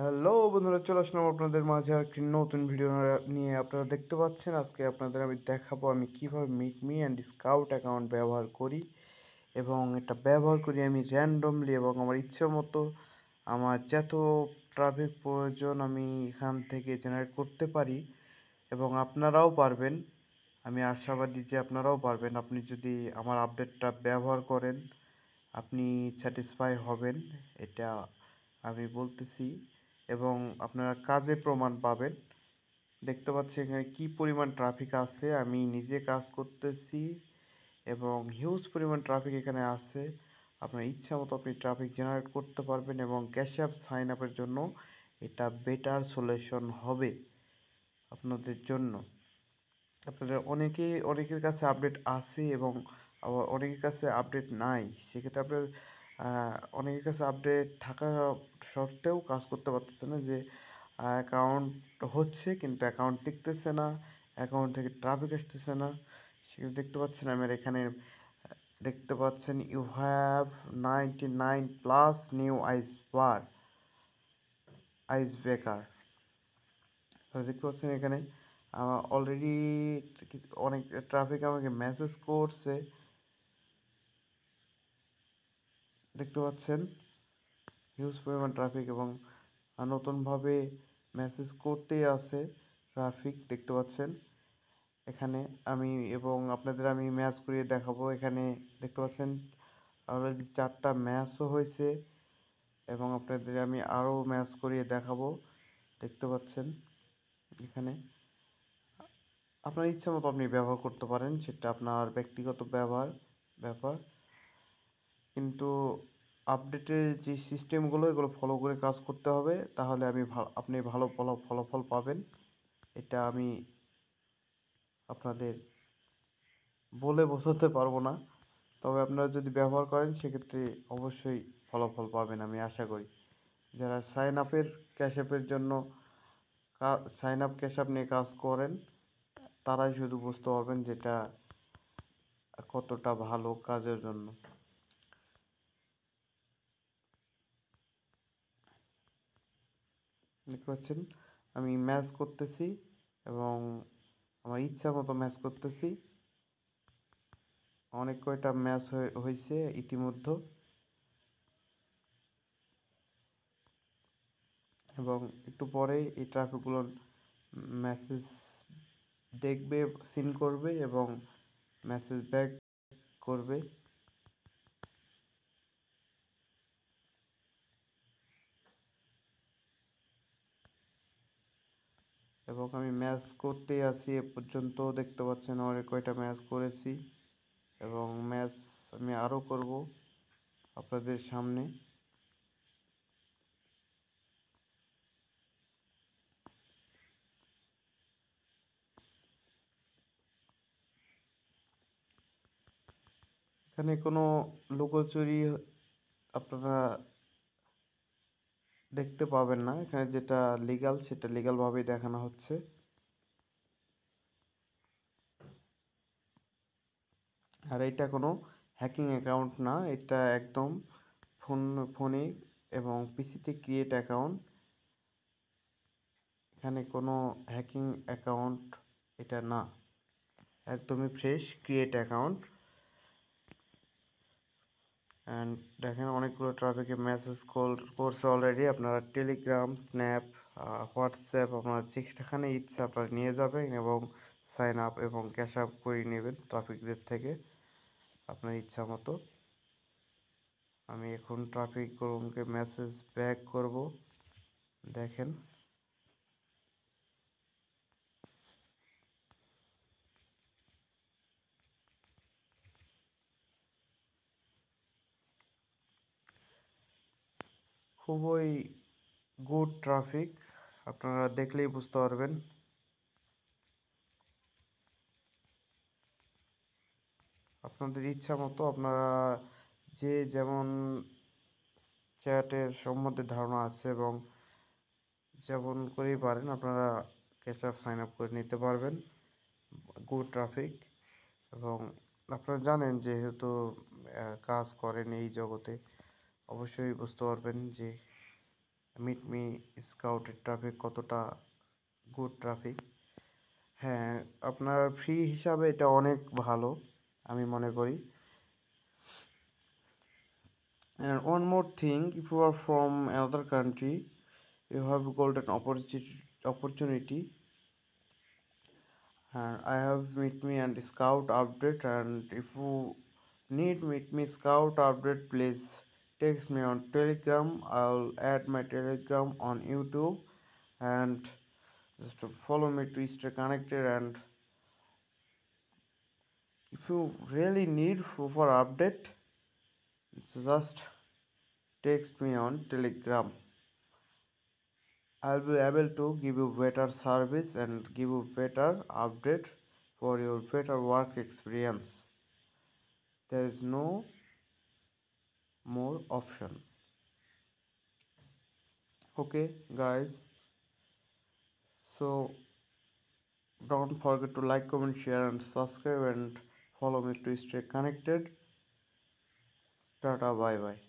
Hello বন্ধুরা, চলে আসলাম আপনাদের মাঝে আর একটি নতুন ভিডিও নিয়ে। আপনারা দেখতে পাচ্ছেন আজকে আপনাদের আমি দেখাবো আমি কিভাবে মিটমি অ্যান্ড স্কাউট অ্যাকাউন্ট ব্যবহার করি, এবং এটা ব্যবহার করি আমি র্যান্ডমলি এবং আমার ইচ্ছে মতো। আমার যত ট্রাফিক প্রয়োজন আমি এখান থেকে জেনারেট করতে পারি, এবং আপনারাও পারবেন। আমি আশাবাদী যে আপনারাও পারবেন। আপনি যদি আমার আপডেটটা ব্যবহার করেন আপনি স্যাটিসফাই হবেন, এটা আমি বলতেছি। এবং আপনারা কাজে প্রমাণ পাবেন। দেখতে পাচ্ছি এখানে কি পরিমাণ ট্রাফিক আছে, আমি নিজে কাজ করতেছি এবং হিউজ পরিমাণ ট্রাফিক এখানে আছে। আপনার ইচ্ছা মতো আপনি ট্রাফিক জেনারেট করতে পারবেন, এবং ক্যাশ অ্যাপ সাইন আপের জন্য এটা বেটার সলিউশন হবে আপনাদের জন্য। আপনাদের অনেকের কাছে আপডেট আছে, এবং আবার অনেকের কাছে আপডেট নাই। সেক্ষেত্রে আপনার অনেকের কাছে আপডেট থাকা সত্ত্বেও কাজ করতে পারতেছে না, যে অ্যাকাউন্ট হচ্ছে কিন্তু অ্যাকাউন্ট টিকতেছে না, অ্যাকাউন্ট থেকে ট্রাফিক আসতেছে না। সেগুলো দেখতে পাচ্ছেন আমার এখানে, দেখতে পাচ্ছেন you have 99+ new ice breaker. দেখতে পাচ্ছেন এখানে অলরেডি অনেক ট্রাফিক আমাকে মেসেজ করছে, দেখতে পাচ্ছেন হিউজ পরিমাণ ট্রাফিক, এবং নতুনভাবে মেসেজ করতেই আছে ট্রাফিক, দেখতে পাচ্ছেন এখানে। আমি এবং আপনাদের আমি ম্যাচ করিয়ে দেখাবো। এখানে দেখতে পাচ্ছেন অলরেডি 4টা ম্যাচও হয়েছে, এবং আপনাদের আমি আরও ম্যাচ করিয়ে দেখাবো। দেখতে পাচ্ছেন এখানে আপনার ইচ্ছা মতো আপনি ব্যবহার করতে পারেন, সেটা আপনার ব্যক্তিগত ব্যাপার। কিন্তু আপডেটের যে সিস্টেমগুলো এগুলো ফলো করে কাজ করতে হবে, তাহলে আপনি ভালো ফলাফল পাবেন। এটা আমি আপনাদের বলে বোঝাতে পারবো না, তবে আপনারা যদি ব্যবহার করেন সেক্ষেত্রে অবশ্যই ফলাফল পাবেন আমি আশা করি। যারা ক্যাশ অ্যাপের জন্য সাইন আপ ক্যাশ অ্যাপ নিয়ে কাজ করেন, তারাই শুধু বুঝতে পারবেন যেটা কতটা ভালো কাজের জন্য। দেখতে পাচ্ছেন আমি ম্যাচ করতেছি, এবং আমার ইচ্ছা মতো ম্যাচ করতেছি। অনেক কয়টা ম্যাচ হয়েছে ইতিমধ্যে, এবং একটু পরেই এই ট্রাফিকগুলো মেসেজ দেখবে, সিন করবে এবং মেসেজ ব্যাক করবে। এবং আমি ম্যাচ করতেই আছি এ পর্যন্ত, দেখতে পাচ্ছেন অনেক কয়টা ম্যাচ করেছি, এবং ম্যাচ আমি আরও করব আপনাদের সামনে। এখানে কোনো লুকোচুরি আপনারা দেখতে পাবেন না, এখানে যেটা লিগ্যাল সেটা লিগ্যালভাবেই দেখানো হচ্ছে। আর এটা কোনো হ্যাকিং অ্যাকাউন্ট না, এটা একদম ফোনে এবং পিসিতে ক্রিয়েট অ্যাকাউন্ট। এখানে কোনো হ্যাকিং অ্যাকাউন্ট এটা না, একদমই ফ্রেশ ক্রিয়েট অ্যাকাউন্ট। অ্যান্ড দেখেন অনেকগুলো ট্রাফিকে মেসেজ কল করছে অলরেডি। আপনারা টেলিগ্রাম, স্ন্যাপ, হোয়াটসঅ্যাপ আপনার যেখানে ইচ্ছা আপনারা নিয়ে যাবেন, এবং সাইন আপ এবং ক্যাশ আপ করে নেবেন ট্রাফিকদের থেকে আপনার ইচ্ছা মতো। আমি এখন ট্রাফিক গ্রুপকে মেসেজ ব্যাক করব, দেখেন খুবই গুড ট্রাফিক, আপনারা দেখলেই বুঝতে পারবেন। আপনাদের ইচ্ছা মতো আপনারা যে যেমন চ্যাটের সম্বন্ধে ধারণা আছে, এবং যেমন করেই পারেন আপনারা ক্যাশ আপ সাইন আপ করে নিতে পারবেন। গুড ট্রাফিক, এবং আপনারা জানেন যেহেতু কাজ করেন এই জগতে, অবশ্যই বুঝতে পারবেন যে মিট মি স্কাউটের ট্রাফিক কতটা গুড ট্রাফিক। হ্যাঁ, আপনার ফ্রি হিসাবে এটা অনেক ভালো আমি মনে করি। And one more thing, if you are from another country, you have golden opportunity. And I have Meet Me and Scout update. And if you need Meet Me Scout update, please text me on Telegram. I'll add my Telegram on YouTube, and just to follow me to stay connected. And if you really need for update, just text me on Telegram. I'll be able to give you better service and give you better update for your better work experience. There is no more option. Okay, guys. So don't forget to like, comment, share, and subscribe, and follow me to stay connected. Tata, bye bye.